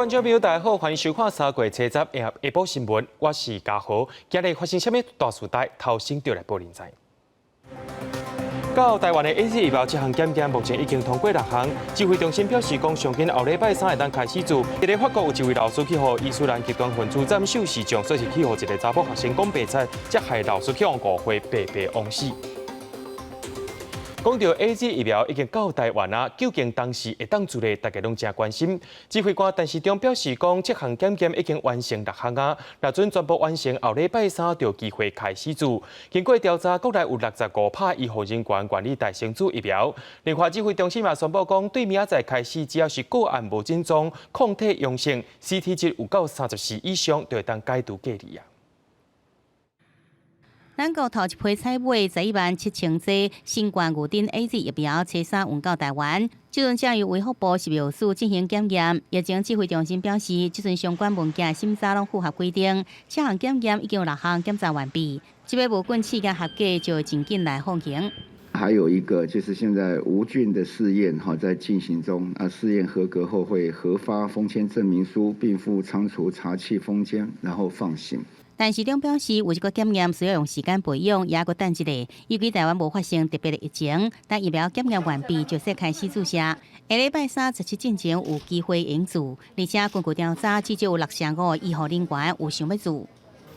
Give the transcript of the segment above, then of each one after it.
观众朋友，大家好，欢迎收看3月7日下晡新闻，我是嘉豪。今日发生什么大事代，头先就来报您知。到台湾的 AZ 疫苗这项检验，目前已经通过6项。指挥中心表示，讲上近后礼拜3会当开始做。伫咧法国有一位老师去互伊斯兰极端分子斩首示众，说是去互一个查甫学生讲白菜，才害老师去互误会，白白枉死。 讲到 AZ 疫苗已经到台湾啊，究竟当时会当做咧，大家拢真关心。指挥官陈时中表示讲，这项检验已经完成6项啊，若准全部完成，后礼拜3就有机会开始做。经过调查，国内有65趴医护人员管理大生组疫苗。另外，指挥中心也宣布讲，对明仔载开始，只要是个案无症状、抗体阳性、CT 值有到34以上，就会当解除隔离啊。 咱国头一批采买117000剂新冠牛津 AZ 疫苗，车3运到台湾。即阵正由卫福部食药署进行检验。疫情指挥中心表示，即阵相关文件审查拢符合规定，这项检验已经有6项检查完毕。即个无菌试验合格，就会尽紧来放行。 还有一个就是现在无菌的试验在进行中啊，试验合格后会核发封签证明书，并附仓储查气封签，然后放行。 但市长表示，有一个检验需要用时间培养，也阁等一下。预计台湾无发生特别的疫情，等疫苗检验完毕，就说开始注射。下礼拜3、17进前有机会用做，而且根据调查，至少有65医护人员有想要做。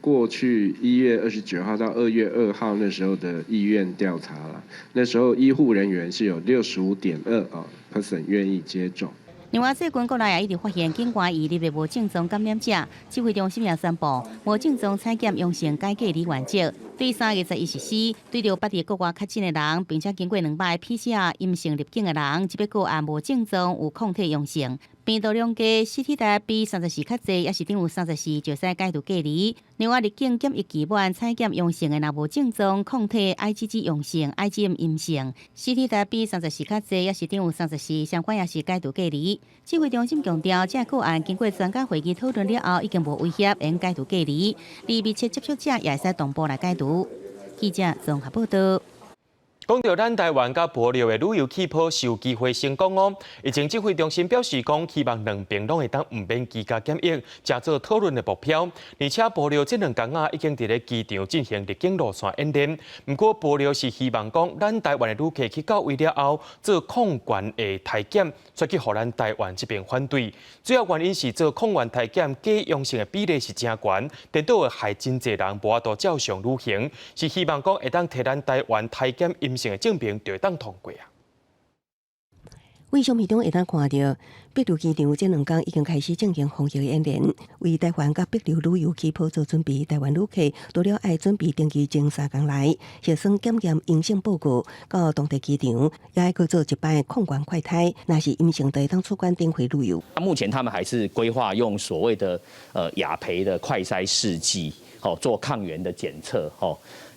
过去1月29号到2月2号那时候的意愿调查了，那时候医护人员是有65.2%愿意接种。 另外，最近国内也一直发现境外移入的无症状感染者，指挥中心也宣布，无症状采检阳性解隔离原则，对3月11日起，对着8日国外确诊的人，并且经过2摆 PCR 阴性入境的人，即笔个案无症状有抗体阳性。 病毒量低 ，CT 值比34较济，也是等于34就使解除隔离。另外，入境检疫期满采检阳性的，若无症状、抗体 IgG 阳性、IgM 阴性，CT 值比34较济，也是等于34，相关也是解除隔离。指挥中心强调，这个案经过专家会议讨论了后，已经无威胁，应解除隔离。而密切接触者也会使同步来解除。记者综合报道。 讲到咱台湾甲帛琉的旅游气泡是有机会成功哦。疫情指挥中心表示讲，希望两边拢会当唔免居家检疫，加做讨论的目标。而且帛琉这2天已经伫咧机场进行入境路线演练。不过帛琉是希望讲，咱台湾的旅客去到位了后，做抗原的体检，再去互咱台湾这边反对。主要原因是做抗原体检假阳性的比例是真悬，颠倒会害真侪人无法度照常旅行。是希望讲会当替咱台湾体检阴性的证明就会当通过啊。为相片中会当看到，帛琉机场这2天已经开始进行防疫演练，为台湾甲帛琉旅游气泡做准备。台湾旅客除了爱准备登机前3天来核酸检验阴性报告，到当地机场也爱去做一摆抗原快筛，若是阴性，就会当出关登回旅游。目前他们还是规划用所谓的雅培的快筛试剂，做抗原的检测，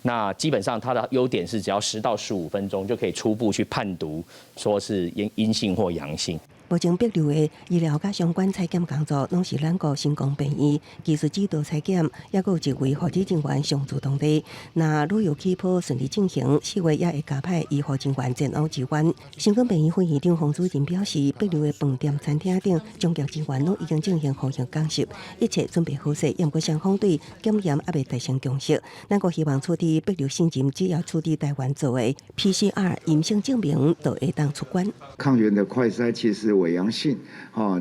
那基本上它的优点是只要10到15分钟就可以初步去判读，说是阴性或阳性。目前帛琉的医疗甲相关采检工作，拢是咱国成功病院技术指导采检，也有一位护理人员上驻当地。那旅游气泡顺利进行，4月也会加派医护人员前往支援。成功病院副院长洪主任表示，帛琉的饭店、餐厅等宗教职员拢已经进行防疫讲习，一切准备好势。不过双方对检验还未达成共识。咱国希望处理帛琉新人，只要处理台湾做的 PCR 阴性证明，就会当出关。抗原的快筛其实伪阳性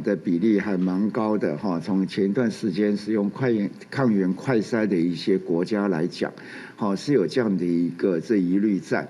的比例还蛮高的从前一段时间使用抗原快筛的一些国家来讲，是有这样的一个疑虑在，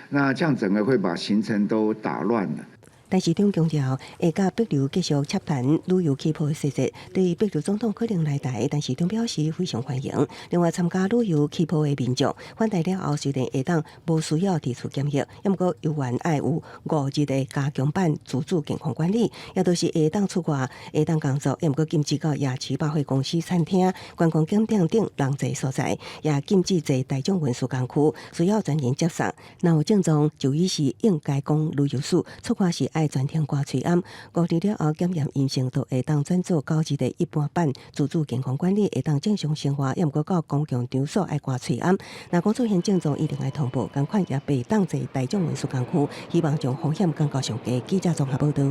那这样整个会把行程都打乱了。但市长强调，会甲帛琉继续洽谈旅游气泡的细节。对于帛琉总统可能来台，但市长表示非常欢迎。另外，参加旅游气泡的民众返台了后，虽然会当无需要提出检疫，不过有愿爱有5日的加强版自主健康管理，也都是会当出外、会当工作，不过禁止到夜市百货公司、餐厅、观光景点等人济所在，也禁止在大众运输工区，需要专人接送。若有症状，就医时应该讲旅游署出发时。爱全天挂喙暗，5日了后检验阴性，都会当转做9日的一般版自主健康管理，会当正常生活，也毋过到公共场所爱挂喙暗。若讲出现症状，一定爱通报，同款也被当在大众运输工区，希望将风险降到上低。记者综合报道。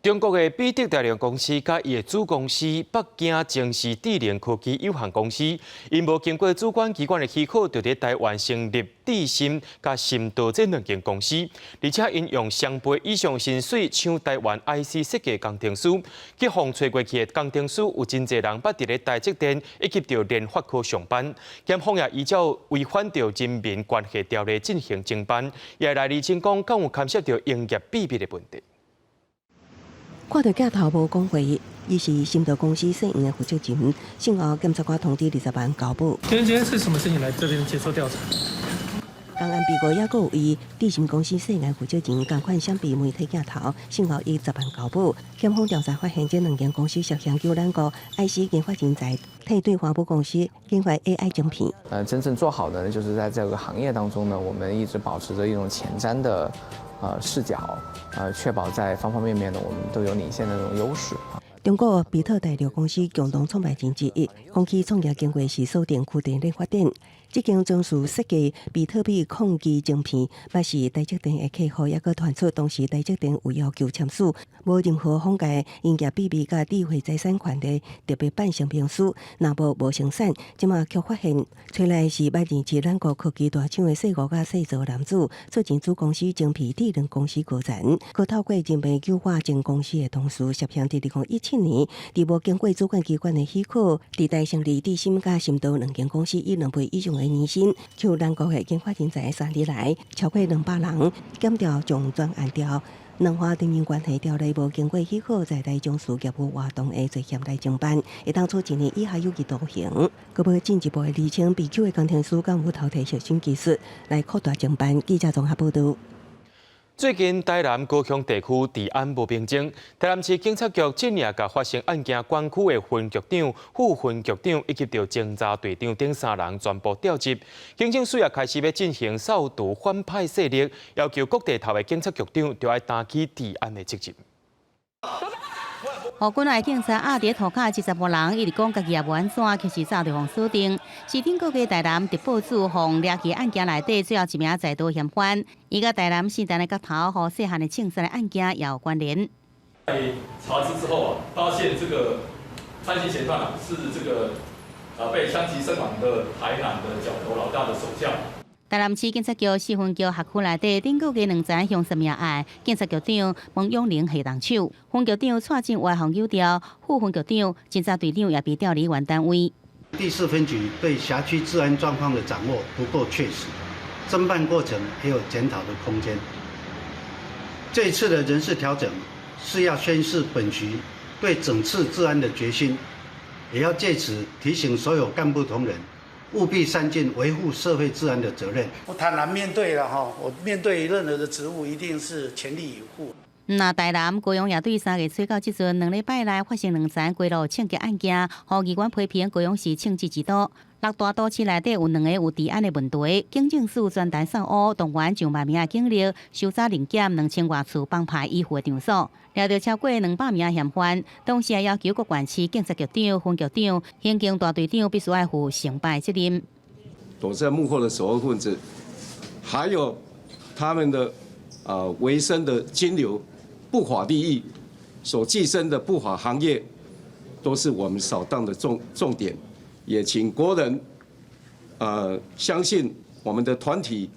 中国的比特大量公司甲伊的子公司北京精实智能科技有限公司，因无经过主管机关的许可，就伫台湾成立智新甲深度这两间公司，而且因用双倍以上薪水抢台湾 IC 设计工程师，去互找过去的工程师有真侪人捌伫咧台积电以及着联发科上班，检方也依照违反着人民关系条例进行侦办，也来厘清讲敢有牵涉着营业秘密的问题。看到镜头无讲话，伊是深度公司摄影的负责人，幸好检察官通知20万交保。今天是什么事情来这边接受调查？公安被告也有以智新公司涉案负责人同款闪避媒体镜头，幸好以10万交保。检方调查发现，这两间公司涉嫌纠揽过 IC 研发人才，配对华博公司研发 AI 晶片。真正做好的呢，就是在这个行业当中呢，我们一直保持着一种前瞻的视角，确保在方方面面呢，我们都有领先的这种优势。中国比特大陆公司共同创办人之一，空气创业经过是锁定区电力发展。这间专属设计比特币控制晶片，也是台积电的客户，也个传出当时台积电有要求签署无任何封盖营业秘密甲智慧财产权的特别版声明书，若无生产，即马却发现找来是8年前咱国科技大厂的细5甲细组男子，做前子公司晶片智能公司个人，佮透过人脉诱惑前公司的同事，涉嫌伫2017年，伫无经过主管机关的许可，伫台成立智新甲深度两间公司以2倍以上的年薪，求咱国的研发人才3年来超过200人，检调将专案调。两方人民关系条例无经过许可，在台将事业务活动的罪嫌来侦办，会当处1年以下有期徒刑。佮要进一步的厘清被扣的工程师敢有偷摕小新技术来扩大侦办。记者综合报道。最近台南高雄地区治安无平静，台南市警察局近日甲发生案件管区的分局长、副分局长以及着侦查队长等3人全部调职。警政署也开始要进行扫除反派势力，要求各地头的警察局长就要担起治安的责任。互军内警察压伫涂骹70多人，一直讲家己也无安怎，其实早就互锁定。市警局嘅台南特报处互掠去案件内底最后一名在逃嫌犯，伊甲台南市电的角头和细汉的青山的案件也有关联。在查知之后啊，发现这个3姓嫌犯是这个被枪击身亡的台南的角头老大的手下。台南市警察局4分局辖区内底，顶个月2件凶杀命案，警察局长王永玲下动手，分局长蔡进外行有调，副分局长、侦查队长也被调离原单位。第4分局对辖区治安状况的掌握不够确实，侦办过程也有检讨的空间。这一次的人事调整是要宣示本局对整治治安的决心，也要借此提醒所有干部同仁。务必善尽维护社会治安的责任。我坦然面对了哈，我面对任何的职务一定是全力以赴。那台南高雄也对3月初到即阵2礼拜内发生2件街路抢劫案件，互议员批评高雄市枪支之都。6大都市内底有2个有治安的问题，警政署专单扫乌，动员上万名警力，收查临检2000多处帮派依附的场所，抓到超过200名嫌犯。同时也要求各县市警察局长、分局长、刑警大队长必须要负成败责任。躲在幕后的首恶分子，还有他们的维生的金流、不法利益所寄生的不法行业，都是我们扫荡的重点。也请国人相信我们的团体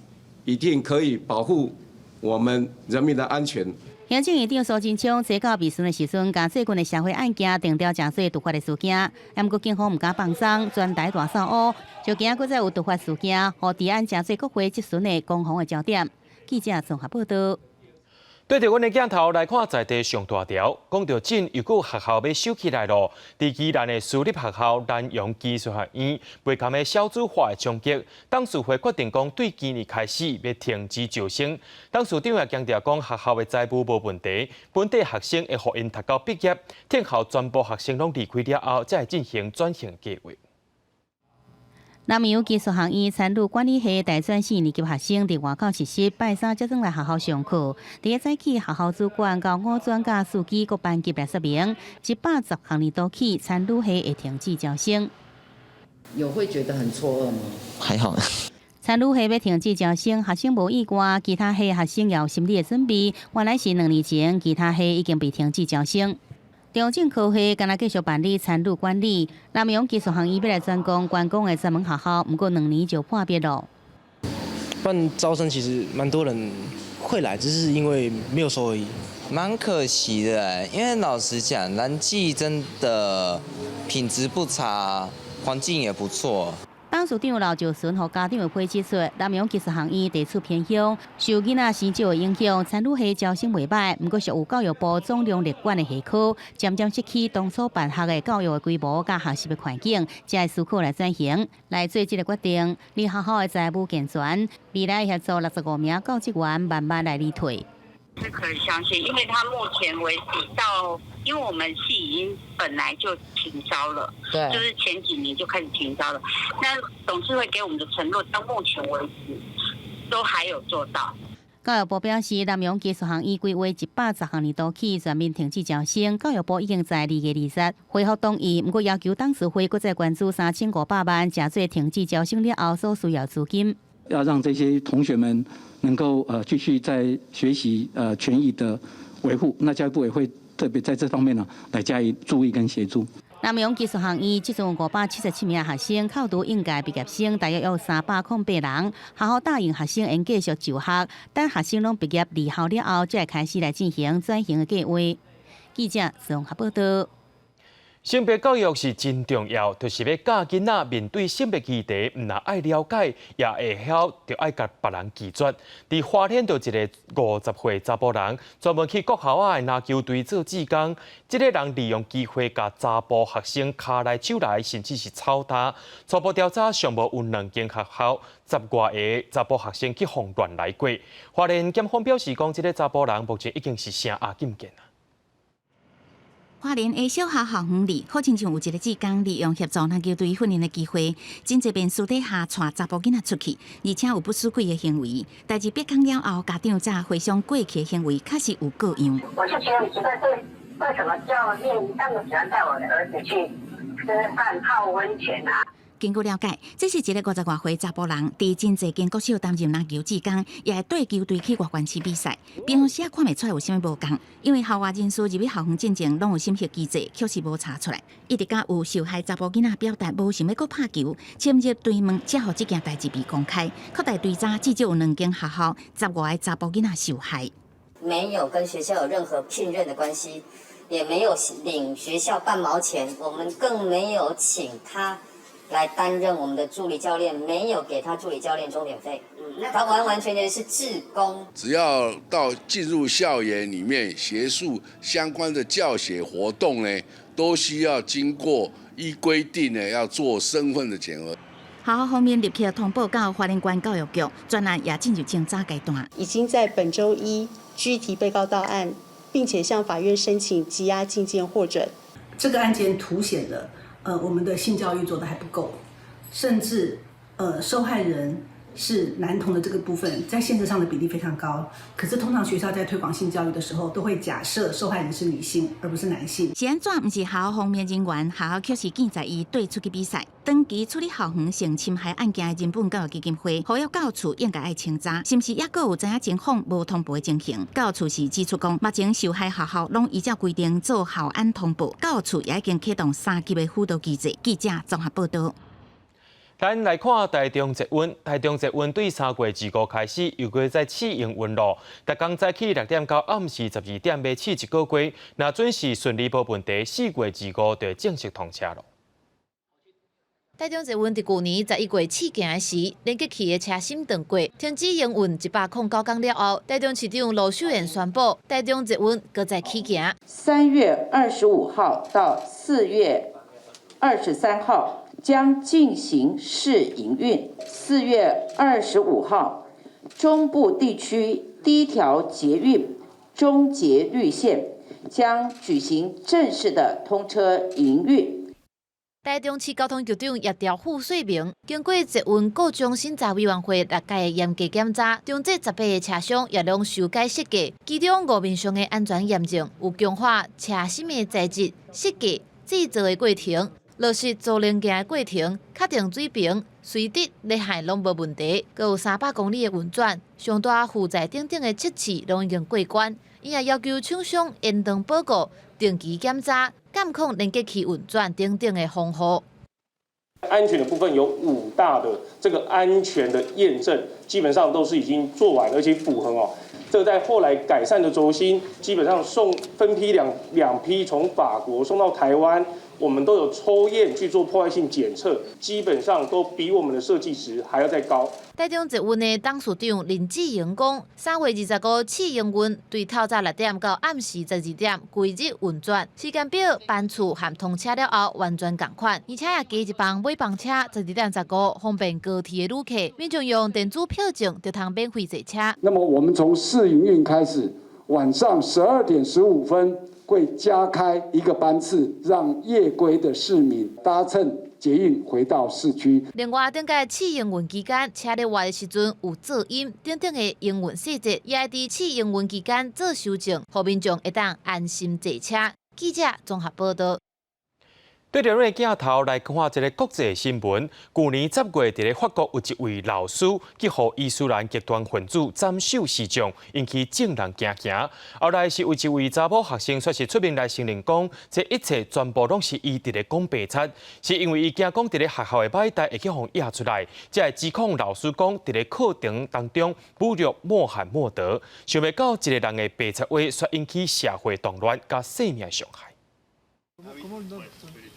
一定可以保护我们人民的安全。行政院长苏贞昌坐到美巡的时阵，将最近的社会案件定调真侪突发的事件，不过警方唔敢放松，专台大扫乌，就惊搁再有突发事件，互治安真侪国会质询的攻防的焦点。记者综合报道。对着阮的镜头来看，在地上大条，讲到真又有学校要收起来咯。伫宜兰的私立学校南洋技术学院，被含的小组化的冲击，董事会决定讲对今年开始要停止招生。董事长也强调讲学校的财务无问题，本地学生会互因读到毕业，天后全部学生拢离开了后，才会进行转型计划。南洋技术学院参与管理系大专4年级学生伫外口实习，拜3才转来学校上课。第一早起，学校主管交5专家司机各班级来说明，110学年度起，参与系会停止招生。有会觉得很错愕吗？还好。参旅系要停止招生，学生无意外，其他系学生也有心理的准备。原来是2年前，其他系已经被停止招生。中正科系今仔继续办理参旅管理，南洋技术学院要来专攻观光的专门学校，不过2年就破灭了。办招生其实蛮多人会来，只是因为没有收而已。蛮可惜的，因为老实讲，南技真的品质不差，环境也不错。董事长刘兆顺和家长的批指出，南洋技术学院地处偏乡，受囡仔生少的影响，参旅系招生袂歹，不过属有教育部总量列管的系科，渐渐失去当初办学的教育的规模甲学习的环境，才会思考来转型，来做这个决定。离学校的财务健全，未来协助65名教职员慢慢来离退。是可以相信，因为他目前为止因为我们系已经本来就停招了，对，就是前几年就开始停招了。那董事会给我们的承诺，到目前为止都还有做到。教育部表示，南洋技术学院规划110学年度起全面停止招生。教育部已经在2月20日恢复动议，不过要求董事会搁再关注3500万，假做停止招生了后所需要资金。要让这些同学们能够继续在学习权益的维护，那教育部也会特别在这方面呢来加以注意跟协助。南洋技术学院即阵有577名学生，扣除应届毕业生，大约有308人。学校答应学生应继续就学，等学生拢毕业离校了后，才会开始来进行转型的计划。记者综合报道。性别教育是真重要，就是要教囡仔面对性别议题，唔但爱了解，也会晓，就爱甲别人拒绝。伫花莲就一个50岁查甫人，专门去国校的篮球队做志工。这个人利用机会，甲查甫学生卡来手来，甚至是操他。初步调查上无有2间学校10多个查甫学生去互乱来过。花莲检方表示讲，这个查甫人目前已经是升压禁见啦。花莲的小学校园里，好亲像有一个志工利用协助篮球队训练的机会，真侪遍私底下带查甫囡仔出去，而且有不属轨的行为。代志逼供了后，家长才回想过去的行为确实有各样。我就觉得很奇怪，为什么教练那么喜欢带我的儿子去吃饭、泡温泉啊？经过了解，这是一个50多岁查甫人，伫真侪间国小担任篮球志工，也会带球队去外县市比赛。平常时看袂出来有啥物无共，因为校外人士入去校园进前拢有审核机制，确实无查出来。一直到有受害查甫囡仔表达无想要搁拍球，深入追问，才互这件代志被公开。扩大追查，至少有2间学校10多个查甫囡仔受害。没有跟学校有任何聘任的关系，也没有领学校半毛钱，我们更没有请他来担任我们的助理教练，没有给他助理教练钟点费，他完完全全是志工。只要到进入校园里面协助相关的教学活动呢，都需要经过依规定呢要做身份的检核。学校方面立刻通报到花莲县教育局，专案也进入侦查阶段。已经在本周一拘提被告到案，并且向法院申请羁押禁见获准。这个案件凸显了我们的性教育做得还不够，甚至受害人是男童的这个部分，在现实上的比例非常高。可是通常学校在推广性教育的时候，都会假设受害人是女性，而不是男性。是安怎？不是学校方面人员，学校却是建在伊对出去比赛。长期处理校园性侵害案件的人本教育基金会，呼吁教育处应该爱清查，是不是也阁有知影情况无通报的情形？教育处是指出讲，目前受害学校拢依照规定做校安通报，教育处也已经启动3级的辅导机制。记者综合报道。咱来看台中节运，台中节运对3月25开始，又过在试营运咯。逐工早起6点到暗时12点，要试1个月。若准时顺利无问题，4月25就正式通车咯。台中捷运伫去年11月试行时，连接器的车身断过，停止营运109天了后，台中市长罗秀燕宣布，台中捷运搁再起行。3月25号到4月23号将进行试营运。4月25号，中部地区第1条捷运中捷绿线将举行正式的通车营运。台中市交通局长叶兆富说明，经过捷运各种审查委员会6届的严格检查，中这18个车厢也拢修改设计，其中5面上的安全验证有强化车身的材质、设计、制造的过程。落实做零件的过程，确定水平、水质、裂害拢无问题，佮有300公里的运转，上大负载等等的测试拢已经过关。伊也要求厂商延长报告、定期检查、监控连接器运转等等的方法。安全的部分有5大的这个安全的验证，基本上都是已经做完，而且符合哦。这个在后来改善的轴心，基本上分批两批从法国送到台湾，我们都有抽验去做破坏性检测，基本上都比我们的设计值还要再高。台中捷运的董事长林志荣讲，3月25日试营运，对透早6点到暗时12点规日运转，时间表班次和通车了后完全同款，而且也加一班尾班车12点15，方便高铁的旅客。民众用电子票证就通免费坐车。那么我们从试营运开始，晚上12点15分会加开一个班次，让夜归的市民搭乘捷运回到市区。另外，顶届试营运期间，车咧活的时阵有噪音等等的营运细节，也会伫试营运期间做修正，让民众会当安心坐车。记者综合报道。对着咱的镜头来看一个国际新闻。去年10月，伫咧法国有一位老师去互伊斯兰极端分子斩首示众，引起众人惊惊。后来是有一位查某学生却是出面来承认讲，这一切全部拢是伊伫咧讲白贼，是因为伊惊讲伫咧学校的歹代会去互压出来，才会指控老师讲伫咧课程当中侮辱穆罕默德。想袂到一个人的白贼话，却引起社会动乱甲生命伤害。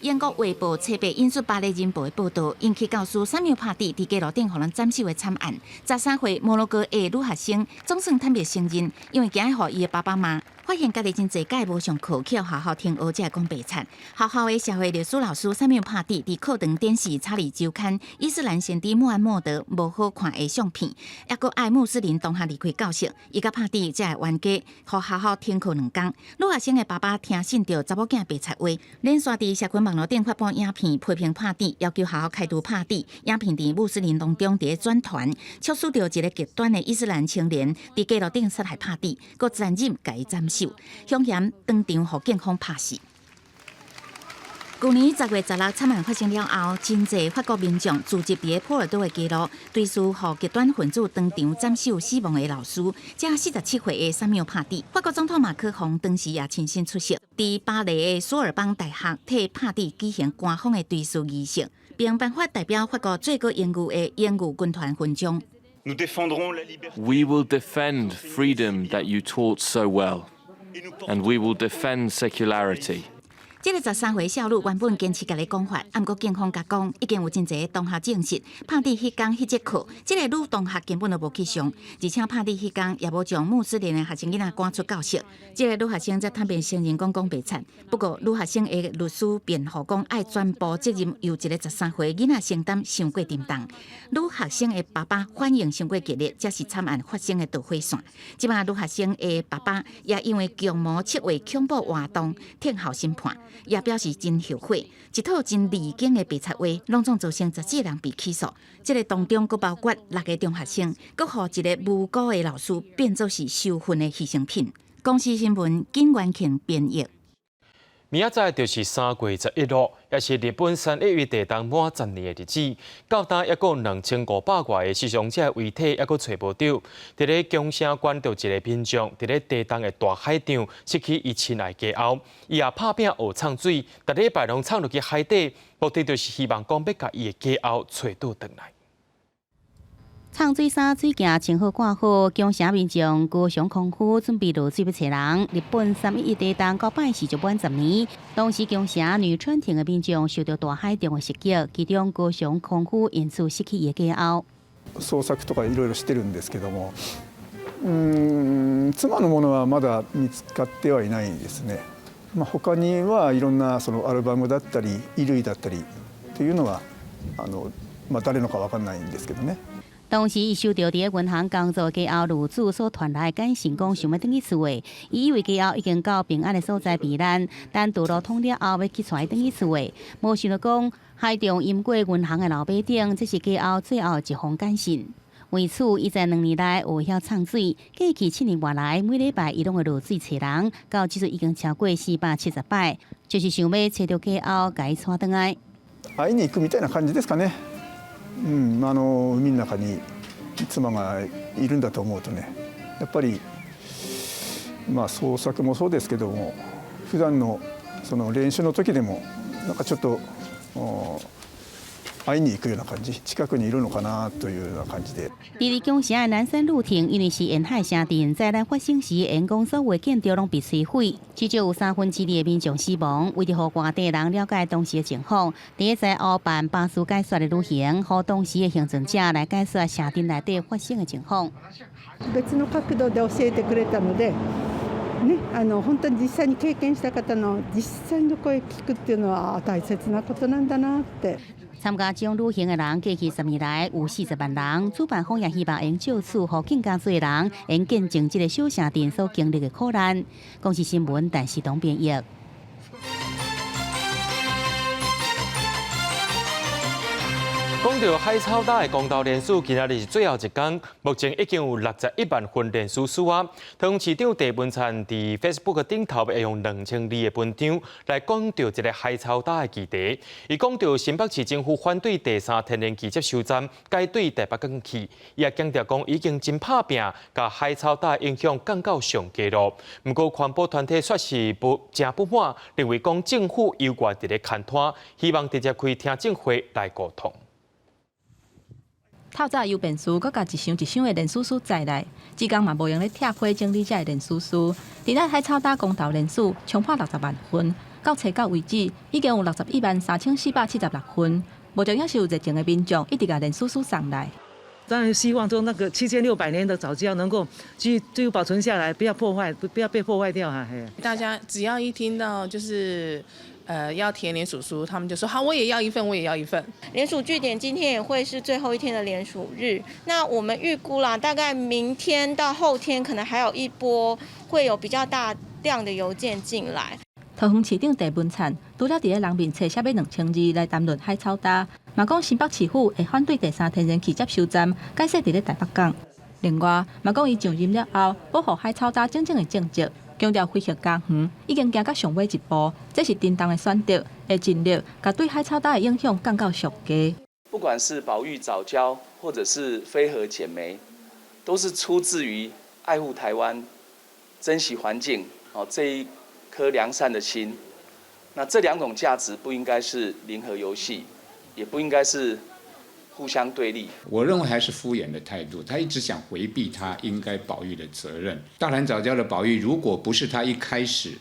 英国《卫报》侧白引述巴黎人报的报道，引起教师萨缪帕蒂伫街路顶互人斩首的惨案。13岁摩洛哥的女学生总算坦白承认，因为惊互伊的爸爸妈发现家己真侪届无上课，去学校听学者讲白贼。学校的社会历史老师萨缪帕蒂伫课堂展示《查理周刊》伊斯兰先知穆罕默德无好看的相片，也佮爱穆斯林同学离开教室，伊甲帕蒂才会冤家，互学校停课2天。女学生的爸爸听信到查某囝白贼话，连续伫社群网络顶发布影片批评帕蒂，要求学校开除帕蒂。影片伫穆斯林当中伫转传，促使到一个极端的伊斯兰青年伫街路顶杀害帕蒂，佮残忍甲伊斩首，凶嫌当场互警方拍死。去年10月16惨案发生了后，真侪法国民众聚集伫普尔多的街路，追诉互极端分子当场斩首死亡的老师，这47岁的萨缪帕蒂。法国总统马克宏当时也亲身出席，伫巴黎的索尔邦大学替帕蒂举行官方的追思仪式，并颁发代表法国最高荣誉的荣誉军团勋章。We will defend freedom that you taught so well, and we will defend secularity. 这个13岁少女原本坚持家己讲法，不过警方甲讲，已经有真侪同学证实，帕蒂迄天迄节课，这个女同学根本就无去上，而且帕蒂迄天也无将穆斯林的学生囡仔赶出教室。这个女学生则坦白承认讲白贼，不过女学生的律师辩护讲，爱全部责任由一个13岁囡仔承担，伤过沉重。女学生的爸爸反应伤过激烈，这是惨案发生的导火线。即摆女学生的爸爸也因为共谋策划恐怖活动，听候审判。也表示真后悔，一套真离经的白贼话，拢总造成17个人被起诉。这个当中，佫包括6个中学生，佫互一个无辜的老师变作是受训的牺牲品。公司新闻金元庆编译。明仔载就是3月11日，也是日本3月地震满10年的日子。到今也有2500外的死伤者遗体也佫找无到。伫咧宫城县就一个民众伫咧地震的大海上失去伊亲爱家后，伊也拍拼学呛水，逐礼拜拢呛落去海底，目的就是希望讲要甲伊的家后找倒转来。呛水衫、水镜穿好挂好，宫城民众高雄空区准备落水要找人。日本311地震到拜四就满10年，当时宫城女川町的民众受到大海中的袭击，其中高雄空区因此失去伊的家後。捜索とかいろいろしてるんですけども、妻のものはまだ見つかってはいないですね。他にはいろんなそのアルバムだったり衣類だったりというのは誰のかわかんないんですけどね。当时，伊收到伫个银行工作家后女子所传来简讯，讲想要转去厝诶。伊以为家后已经到平安诶所在避难，但道路通了后要去带伊转去厝诶。无想到讲海中淹过银行诶楼板顶，这是家后最后一封简讯。为此，伊在2年来学晓呛水，过去7年外来，每礼拜伊拢会落水找人，到即阵已经超过470摆，就是想要找到家后，甲伊带转来。会いに行くみたいな感じですかね。海の中に妻がいるんだと思うとね、やっぱり創作もそうですけども、普段のその練習の時でもなんかちょっと会いに行くような感じ、近くにいるのかなというような感じで。第二公城的南山路亭，因为是沿海城镇，灾难发生时，员工所有建筑拢被摧毁，至少有2/3的民众死亡。为了让外地人了解当时的情况，第一在后办巴士解说的旅行，和当时的行政者来解说城镇内底发生的情况。別の角度で教えてくれたので。ね、本当に実際に経験した方の実際の声聞くっていうのは大切なことなんだなって。参加这种旅行的人，过去10年来有40万人。主办方也希望用就此，让更加多人能见证这个小城镇所经历的苦难。公视新闻陈时东编译。讲到海草大的公投连署，今仔日是最后一天，目前已经有61万份连署书啊。台中市长郑文灿伫 Facebook 顶头要用2000字的文章来讲到这个海草大的议题。伊讲到新北市政府反对第3天然气接收站改对台北港去，伊也强调讲已经真拍拼，甲海草大影响降到上低咯。不过环保团体却是真不满，认为讲政府有怪伫咧牵拖，希望直接开听证会来沟通。透早邮便书，佮甲一箱一箱的连署书载来，志工嘛无用咧拆开整理这的连署书。伫咱海草大公投连署冲破60万份，到初九为止，已经有613476份。目前也是有热情的民众一直甲连署书送来。当然希望说那个7600年的早教能够继续保存下来，不要破坏，不要被破坏掉哈。大家只要一听到就是要填联署书，他们就说好，我也要一份，我也要一份。联署据点今天也会是最后一天的联署日，那我们预估啦，大概明天到后天可能还有一波会有比较大量的邮件进来。桃园市长郑文灿除了伫咧人面册写要2000字来谈论海草大，嘛讲新北市府会反对第3天然气接收站改设伫咧台北港。另外，嘛讲伊上任了后，保护海草大真正的政绩，强调飞行加远已经行到上尾一步，这是正当的选择，会尽力甲对海草大的影响降到上低。不管是保育藻礁或者是非核减煤，都是出自于爱护台湾、珍惜环境这一颗良善的心。那这2种价值不应该是零和游戏，也不应该是互相对立。我认为还是敷衍的态度，他一直想回避他应该保育的责任。大潭藻礁的保育，如果不是他一开始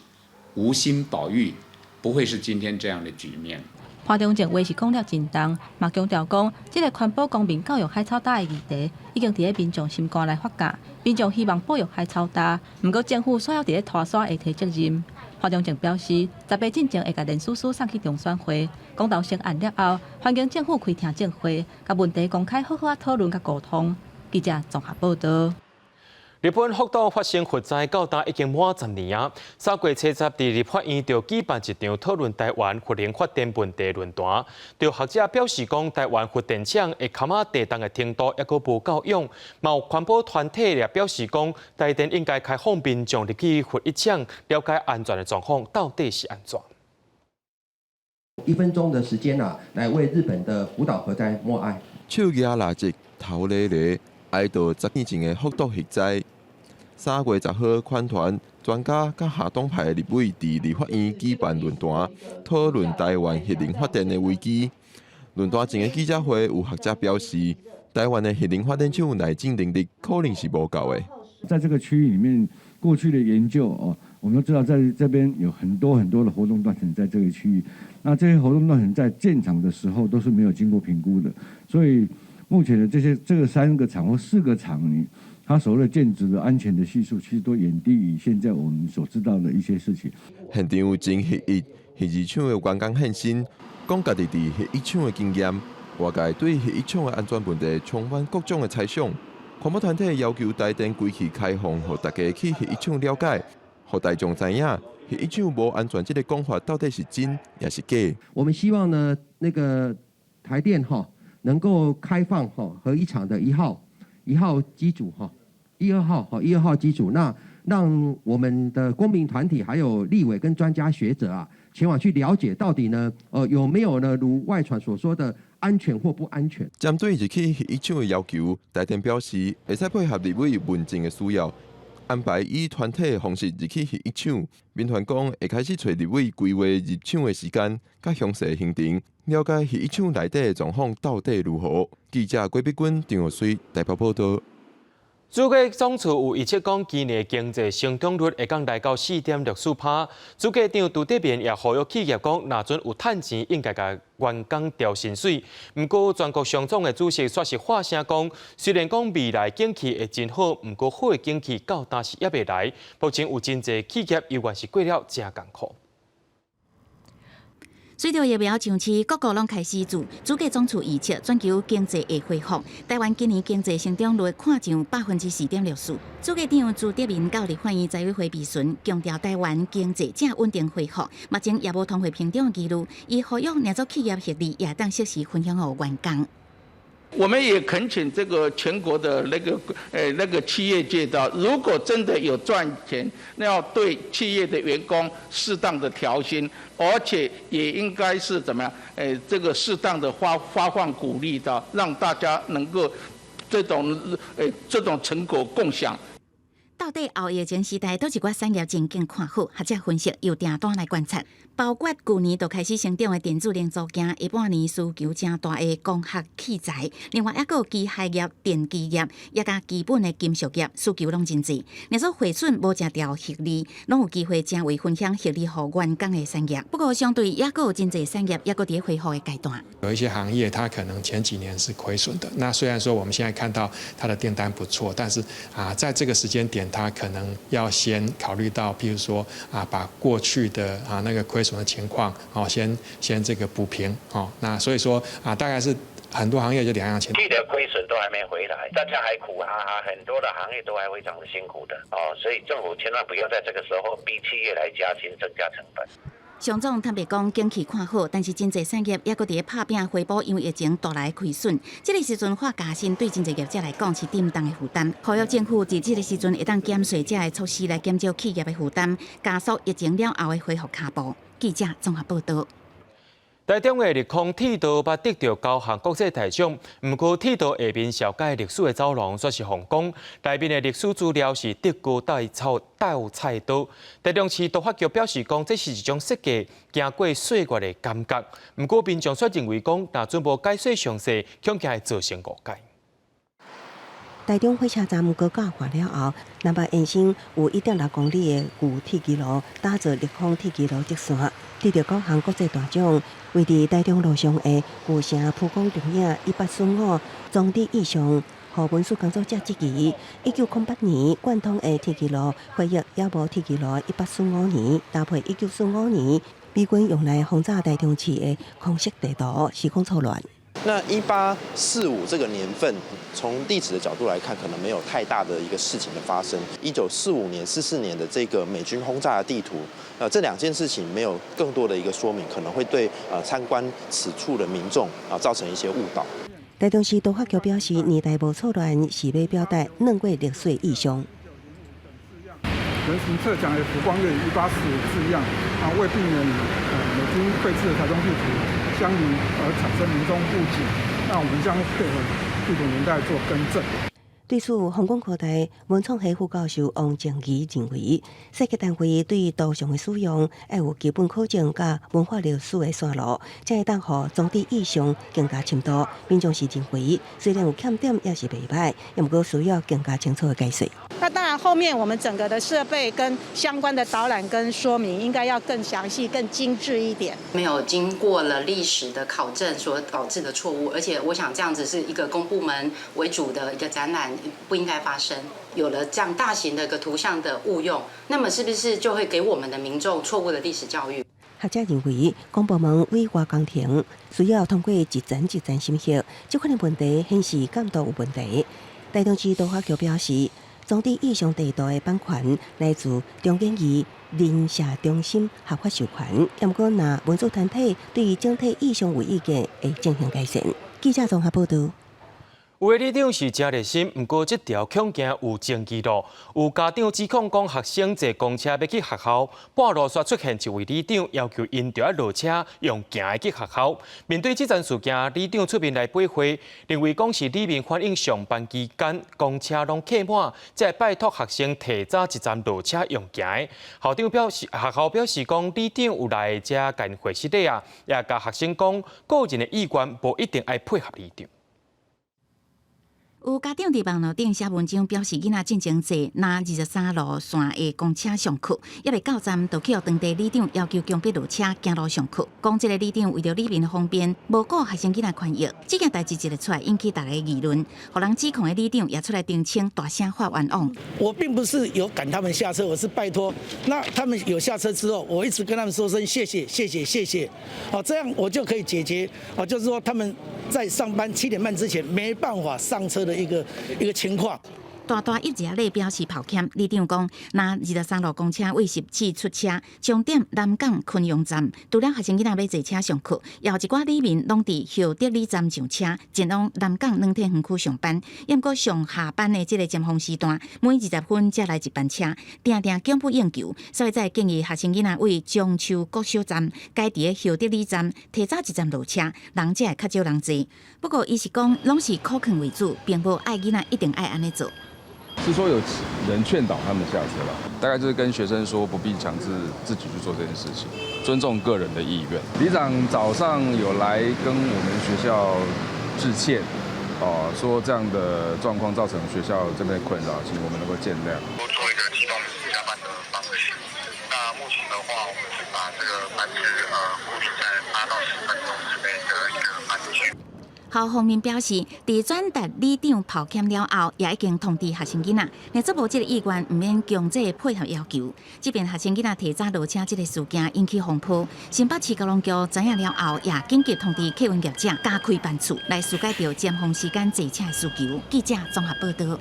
无心保育，不会是今天这样的局面。潘中正话是讲了真重，嘛强调讲，这个环保公民教育海草大的议题，已经伫咧民众心肝来发酵。民众希望保育海草大，不过政府需要伫咧拖沙下提责任。潘中正表示，10月进前会甲连署书送去中选会，公投成案了后，欢迎政府开听证会，甲问题公开好好讨论甲沟通。记者综合报道。日本福岛发生核灾到今已经满10年啊！3月7日，伫立法院就举办一场讨论台湾核能发电问题论坛。就学者表示讲，台湾核电厂会坎仔地动的程度还阁无够勇。嘛有环保团体也表示讲，台电应该开放民众入去核一厂，了解安全的状况到底是安怎。1分钟的时间来为日本的福岛核灾默哀。手举蜡烛，头咧咧，哀悼10年前的福岛核灾。3月10号，款团专家甲下党派立委伫立法院举办论坛，讨论台湾核能发电的危机。论坛前的记者会，有学者表示，台湾的核能发电厂内进能力可能是无够的。在这个区域里面，过去的研究我们都知道，在这边有很多的活动断层在这个区域。那这些活动断层在建厂的时候都是没有经过评估的，所以目前的这个3个厂或4个厂，它所谓的建筑的安全的系数，其实都远低于现在我们所知道的一些事情。现场有真核一、核二厂的员工现身，讲家己伫核一厂的经验，外界对核一厂的安全问题充满各种的猜想。环保团体要求台电规期开放，让大家去核一厂了解，让大众知影核一厂无安全这个讲法到底是真也是假。我们希望呢，那个台电能够开放核一厂的1号机组1、2号机组，那让我们的公民团体还有立委跟专家学者前往去了解到底呢，有没有呢如外传所说的安全或不安全。针对日起翕抢的要求，台电表示会使配合立委民众的需要，安排以团体的方式日起翕抢。民团讲会开始找立委规划入抢的时间，甲详细行程，了解翕抢内底的状况到底如何。记者郭碧君、张学水台北报道。主计总处有预测讲，今年经济成长率会降来到4.64%。主计长杜德明也呼吁企业讲，若准有趁钱，应该甲员工调薪水。不过，全国商总的主席却是发声讲，虽然讲未来景气会真好，不过好的景气到当时也未来。目前有真侪企业依然是过了真艰苦。随着疫苗上市，各国拢开始做。主计总处预测，全球经济会恢复。台湾今年经济成长率看上4.64%。主计长朱德明到立法院财委会闭询，强调台湾经济正稳定恢复，目前也无通货膨胀记录。伊呼吁两组企业获利也当适时分享给员工。我们也恳请这个全国的那个企业界的，如果真的有赚钱，那要对企业的员工适当的调薪，而且也应该是怎么样？这个适当的发放鼓励的，让大家能够这种成果共享。到底后疫情时代，倒一寡产业前景看好？学者分析由订单来观察，包括去年就开始成长的电子零组件，下半年需求正大的光学器材，另外还有机械业、电机业，也甲基本的金属业需求拢真济。若说汇损无食掉获利，拢有机会成为分享获利予员工的产业。不过相对也有真济产业也伫恢复的阶段。有一些行业它可能前几年是亏损的，那虽然说我们现在看到它的订单不错，但是在这个时间点，它可能要先考虑到，譬如说把过去的那个亏损的情况先这个补平那所以说大概是很多行业就两样情况。的亏损都还没回来，大家还苦哈哈，很多的行业都还非常的辛苦的所以政府千万不要在这个时候逼企业来加薪增加成本。上总坦白讲，景气看好，但是真济产业也搁伫拍拼回补，因为疫情带来亏损。这个时阵发加薪，对真济业者来讲是沉重的负担。呼吁政府在这个时阵会当减税这的措施来减少企业的负担，加速疫情了后的恢复脚步。记者综合报道。台中的日空铁道捌得到高项国际大奖，不过铁道下面小解历史的走廊却是皇宫，内面的历史资料是德国斗菜刀。台中市都发局表示讲，这是一种设计经过岁月的感觉。不过民众却认为讲，若准无解说详细，恐惊会造成误解。台中火车站高架化了后，南北延伸有1.6公里的旧铁基路，打造日空铁基路直线，得到高项国际大奖。位伫台中路上的旧城蒲公重影1845装置意象，互文书工作者质疑1908年贯通的铁基路，回忆也无铁基路1845年，搭配1945年美军用来轰炸台中市的空色地图，时空错乱。那1845这个年份，从历史的角度来看，可能没有太大的一个事情的发生。1945年、44年的这个美军轰炸的地图，这两件事情没有更多的一个说明，可能会对参观此处的民众造成一些误导。台中市都发局表示，年代无错乱，是要表达2月历史意象。人行侧墙的曙光月与1845字样，为避免美军绘制的台中地图相邻而产生民众误解，那我们将配合地图年代做更正。对此，皇光科大文创系副教授王正仪认为，设计单位对图像的使用要有基本考证甲文化历史的线路，才会当互装置意象更加深度。民众是认为，虽然有欠点，也是袂歹，也不过需要更加清楚的解说。那当然，后面我们整个的设备跟相关的导览跟说明，应该要更详细、更精致一点。没有经过了历史的考证所导致的错误，而且我想这样子是一个公部门为主的一个展览，不应该发生。有了这样大型的一个图像的误用，那么是不是就会给我们的民众错误的历史教育？学者认为，公部门委外工程需要通过一层一层审核，这款的问题显示监督有问题。台中市都发局表示，装置意象地图的版权来自中建议人社中心合法授权，也不过若文组团体对整体意象有意见，会进行改善。记者综合报道。有的里长是真热心，不过这条恐惊有前记录。有家长指控讲学生坐公车要去学校，半路煞出现一位里长，要求因就要落车用行的去学校。面对这件事件，里长出面来驳回，认为讲是里面反映上班期间公车拢客满，才拜托学生提早一站落车用行的。学校表示讲，里长有来遮干会室内啊，也甲学生讲，个人的意愿无一定爱配合里长。有家长伫网络顶写文章表示，囡仔进前坐那23路线的公车上课，还未到站就去互当地里长要求强迫落车行路上课。讲这个里长为着里面的方便，无顾学生囡仔权益，这件代志一日出来引起大家议论。互人指控的里长也出来澄清，大声发冤枉。我并不是有赶他们下车，我是拜托。那他们有下车之后，我一直跟他们说声谢谢，谢谢，谢谢。好，这样我就可以解决。好，就是说他们在上班7点半之前没办法上车的一个情况。大大一只类表示抱歉，里长讲，那23路公车为17出车，终点南港昆阳站，除了学生囡仔要坐车上课，也有一寡里民拢伫后德里站上车，前往南港两体园区上班。也毋过上下班的这个尖峰时段，每20分才来一班车，定定供不应求，所以才建议学生囡仔为中秋国小站改伫后德里站提早一站落车，人才会较少人坐。不过，伊是讲拢是可劝为主，并无爱囡仔一定爱安尼做。是说有人劝导他们下车了，大概就是跟学生说不必强制自己去做这件事情，尊重个人的意愿。里长早上有来跟我们学校致歉，说这样的状况造成学校这边困扰，请我们能够见谅。多做一个启动下班的方式。那目前的话，我们是把这个班次固定在8到10分钟之内的一个班距。校方面表示，伫转达里长抱歉了后，也已经通知学生囡仔，若做无这个意愿，唔免强制配合要求。即便学生囡仔提早落车这个事件引起风波，新北市交通局知影了后，也紧急通知客运业者加开班次，来疏解掉尖峰时间坐车的需求。记者综合报道。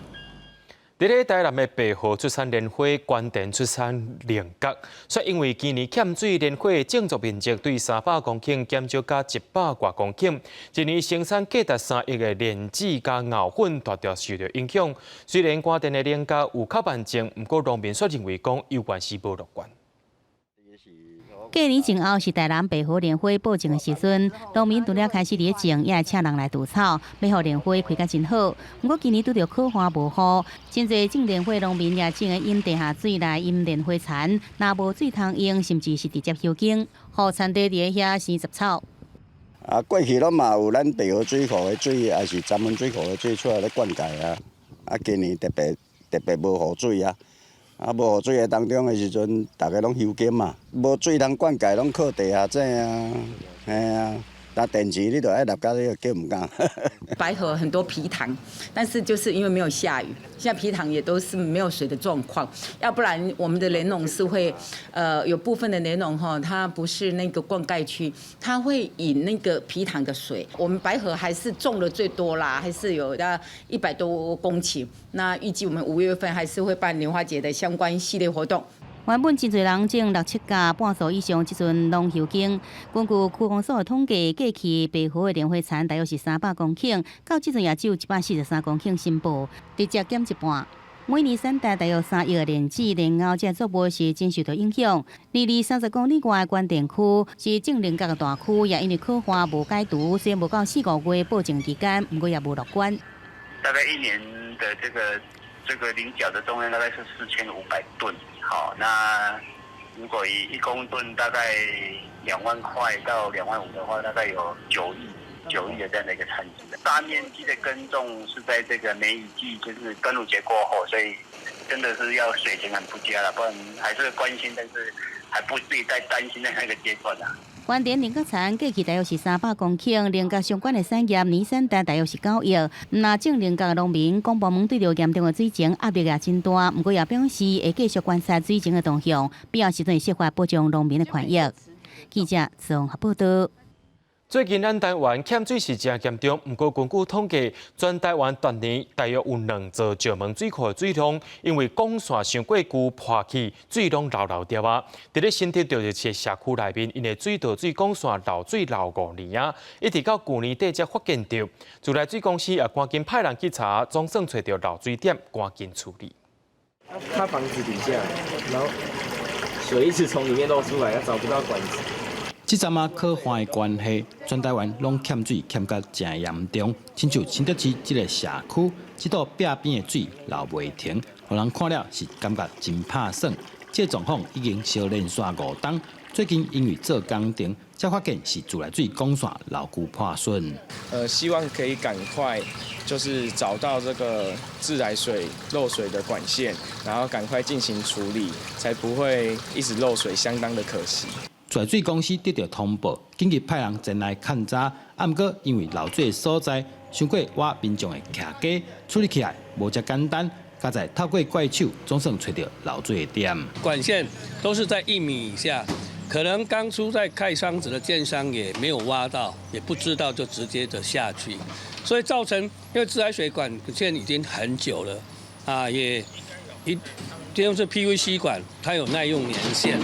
伫咧台南的白河出产莲花关电出产菱角，却因为今年欠水，莲花的种植面积对300公顷减少到100多公顷，一年生产价达3亿的莲子加藕粉，大大受到影响。虽然关电的菱角有较完整，不过农民却认为讲有关系无乐观。过年前后是台南白河莲花播种的时阵，农民除了开始伫种，也会请人来除草，要互莲花开甲真好。不过今年拄着靠花无雨，真侪种莲花农民也种个饮地下水来饮莲花田，若无水通用，甚至是直接休耕，互田地伫遐生杂草。过去拢嘛有咱白河水库的水，也是闸门水库的水出来咧灌溉啊。今年特别无雨水啊。无雨水的当中的时阵，大家拢休耕嘛，无水通灌溉，拢靠地下井啊，那电池你都爱立到你就叫唔干。白河很多埤塘，但是就是因为没有下雨，现在埤塘也都是没有水的状况。要不然我们的莲农是会，有部分的莲农哈，它不是那个灌溉区，它会引那个埤塘的水。我们白河还是种的最多啦，还是有100多公顷。那预计我们5月份还是会办莲花节的相关系列活动。原本真侪人种6、7甲半数以上，即阵拢休耕。根据区公所的统计，过去白河的莲花田大约是300公顷，到即阵也只有143公頃申报，直接减一半。每年产大约3亿的莲子、莲藕，这作物是真受到影响。离30公里外的关电区是种菱角的大区，也因为靠花无解毒，虽然无到4、5月播种期间，不过也无乐观。大概1年的这个菱角的重量大概是4500吨。好，那如果以1公吨大概2万块到2万5的话，大概有9亿的这样的一个产值。大面积的耕种是在这个梅雨季，就是端午节过后，所以真的是要水情很不佳了，不然还是关心，但是还不至于在担心的那个阶段啊。关田菱角田过去大约是300公顷，菱角相关的产业年产大约是9亿。那种菱角的农民讲，部门对着严重的水情压力也真大，不过也表示会继续观察水情的动向，必要时阵会设法保障农民的权益。记者综合报道。最近咱台湾欠水是真严重，不过根据统计，全台湾全年大约有2座石门水库的水量，因为管线伤过旧破去，水拢漏掉啊。伫咧新竹着一个社区内面，因为水道水管线漏水漏5年啊，一直到去年底才发现到。自来水公司也赶紧派人去查，总算找到漏水点，赶紧处理。它房子底下，然后水一直从里面漏出来，找不到管子。这阵啊，可患的关系，全台湾拢欠水欠到真严重。亲像新竹市这个社区，这道壁边的水流袂停，互人看了是感觉真拍爽。这状况已经小连续5冬，最近因为做工程，才发现是自来水管线牢固破损。希望可以赶快就是找到这个自来水漏水的管线，然后赶快进行处理，才不会一直漏水，相当的可惜。自来水公司得到通报，紧急派人前来勘查，不过因为漏水所在伤过我民众的徛家，处理起来无遮简单。加在透过怪手，总算找到漏水的点。管线都是在1米以下，可能当初在盖箱子的建商也没有挖到，也不知道就直接的下去，所以造成因为自来水管线已经很久了啊，也就是 PVC 管，它有耐用年限。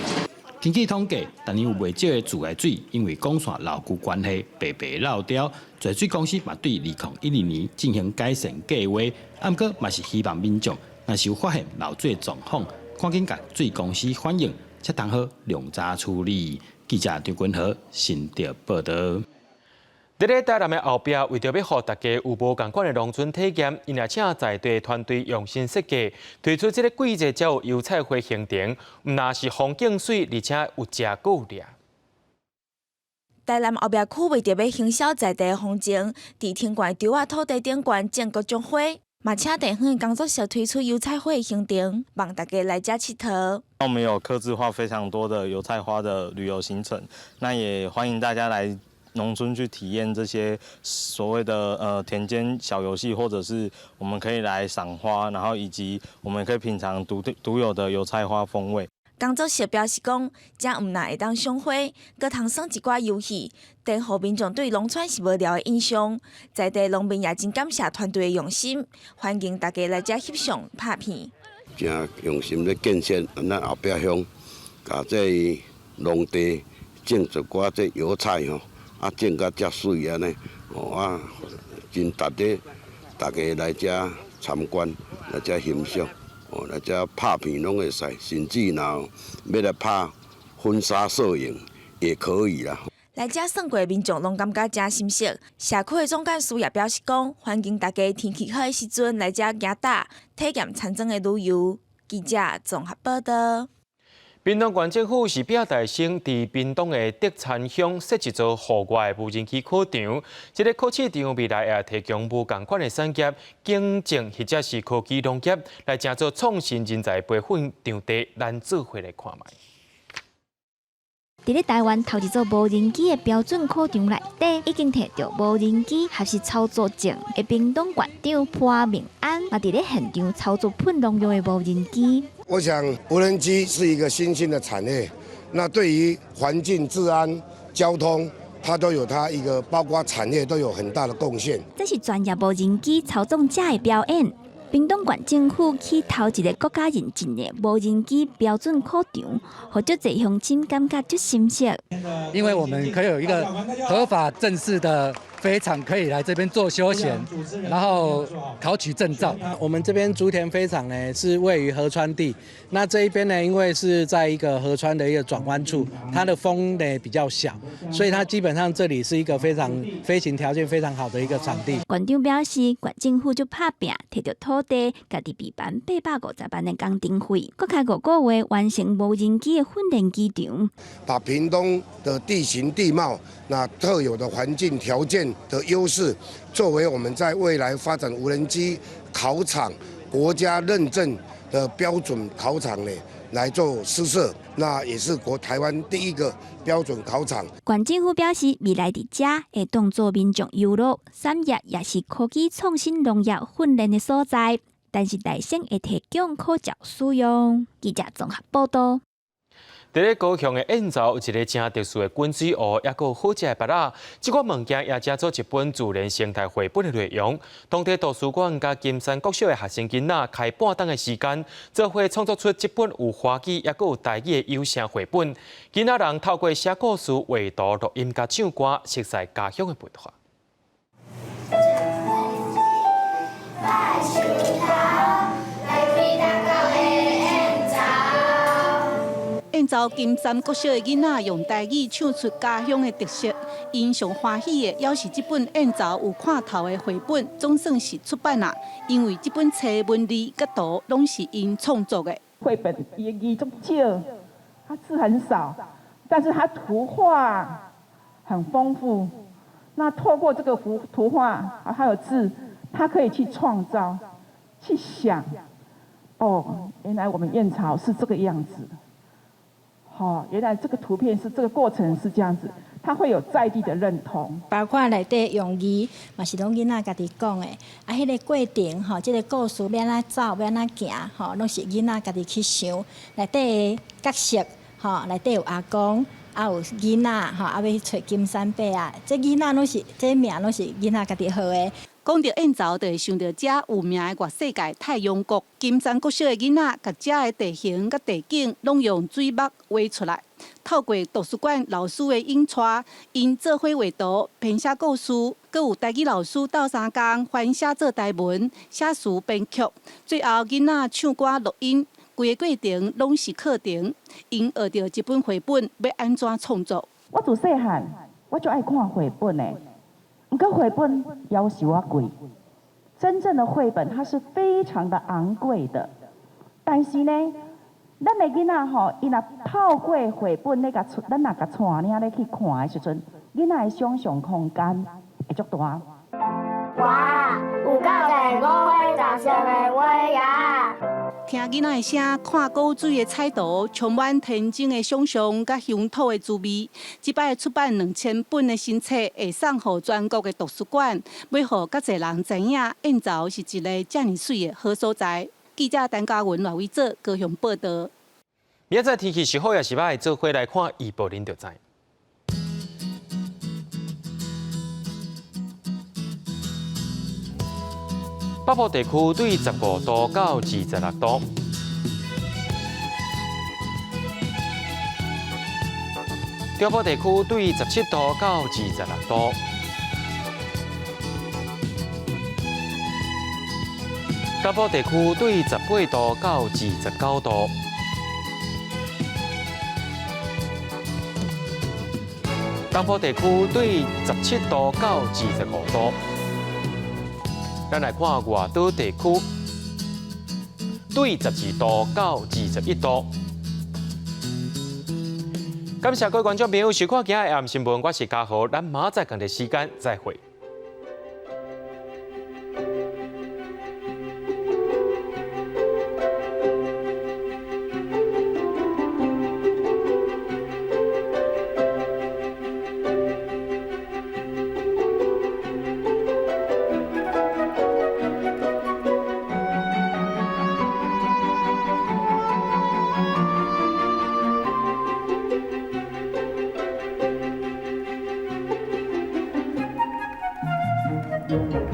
根据统计，但有未少的自来水因为管线牢固关系白白漏掉。自来水公司嘛对2012年进行改善计划，不过嘛是希望民众若是有发现漏水状况，赶紧甲水公司反映，才通好量早处理。记者张君和新竹报道。伫咧台南的后壁，为着要互大家有无共款的农村体验，因也请在地团队用心设计，推出这个季节才有油菜花行程，唔但是风景水，而且有食够掠。台南后壁区为着要行销在地的风情，伫天怪稻仔土地顶悬种各种花，嘛请地方的工作室推出油菜花的行程，让大家来遮佚佗。我们有客制化非常多的油菜花的旅游行程，那也欢迎大家来农村去体验这些所谓的田间小游戏，或者是我们可以来赏花，然后以及我们可以品尝独有的油菜花风味。工作室表示讲，这唔但会当赏花，阁通耍一寡游戏，等互民众对农村是无聊的印象。在地农民也真感谢团队的用心，欢迎大家来遮翕相拍片。真用心咧建设咱后壁乡，甲这农地种一寡这油菜吼。种甲遮水安尼，真值得大家来遮参观，来遮欣赏，来遮拍片拢会使，甚至若要来拍婚纱摄影也可以啦。来遮算过民众拢感觉真心实。社区的总干事也表示讲，欢迎大家天气好的时阵来遮行搭，体验田庄的旅游。记者综合报道。屏东县政府是表大省伫屏东的德产乡设一座户外的无人机考场，这个考试场未来也提供无共款的产业、经济或者是科技农业来成做创新人才培训场地，咱做伙来看卖。伫咧台湾头一座无人机的标准考场内底，已经摕到无人机学习操作证的屏东县长潘明安，也伫咧现场操作喷农药的无人机。我想无人机是一个新兴的产业，那对于环境、治安、交通，它都有它一个，包括产业都有很大的贡献。这是专业无人机操纵者的表演。屏东县政府起头一个国家认证的无人机标准考场，互足侪乡亲感觉足新鲜。因为我们可以有一个合法正式的飞场，可以来这边做休闲，然后考取证照。我们这边竹田飞场呢是位于河川地，那这一边呢因为是在一个河川的一个转弯处，它的风呢比较小，所以它基本上这里是一个非常飞行条件非常好的一个场地。县长表示，县政府就拍拼摕到土地，家己备办850万的工程费，搁开5个月完成无人机的训练机场。把屏东的地形地貌、那特有的环境条件的优势，作为我们在未来发展无人机考场国家认证的标准考场呢，来做施设，那也是台湾第一个标准考场。县政府表示，未来伫遮会当作民众游乐、产业也是科技创新农业训练的所在，但是大省会提供考照使用。记者综合报道。伫咧高雄的燕巢有一个真特殊的滚水湖，也有好食的芭乐。这款物件也加做一本自然生态绘本的内容。当地图书馆甲金山国小的学生囡仔开半档的时间，做伙创作出这本有华语也有台语的有声绘本。囡仔人透过写故事、画图、录音甲唱歌，熟悉家乡的文化。燕巢金山国小的囡仔用台语唱出家乡的特色，因上欢喜的也是这本《燕巢有看头》的绘本，总算是出版啦。因为这本册文字甲图拢是因创作的。绘本也字足少，它字很少，但是它图画很丰富。那透过这个图画还有字，它可以去创造、去想。哦，原来我们燕巢是这个样子。原来这个图片是这个过程是这样子，它会有在地的认同。包括内底用语，嘛是拢囡仔家己讲的。迄个过程这个故事要安怎走，要安怎行，拢是囡仔家己去想。内底的角色，内底有阿公，有囡仔，要去找金山伯啊。这囡仔拢是，这名拢是囡仔家己号的。讲到燕巢，就会想到遮有名的外世界太阳国。金山国小的囡仔，甲遮的地形甲地景，拢用水墨画出来。透过图书馆老师的引带，因做伙画图、编写故事，阁有台语老师斗相共翻写做台文、写词编曲。最后囡仔唱歌录音，规个过程拢是课程。因学到这本绘本要安怎创作。我自细汉我就爱看绘本的。不过绘本要求我贵，真正的绘本它是非常的昂贵的。但是呢，咱的囡仔吼，伊若透过绘本咧，咱若甲带领咧去看的时阵，囡仔的想象空间会足大。哇，有够侪五花杂色的话呀！听囡仔的声，看古水的彩图，充满天真的想象甲乡土的滋味。即摆出版2000本的新册，会送予全国的图书馆，要互较侪人知影燕巢是一个遮尔水的好所在。记者陈嘉文、赖伟做高雄报道。明仔天气是好也是歹，做伙来看预报，您就知。北部地区对15度到26度，中部地区对17度到26度，南部地区对18度到29度，东部地区对17度到25度。咱来看外岛地区，对12度到21度。感谢各位观众朋友收看今日的暗新闻，我是嘉豪，咱明仔同一时间再会。嗯。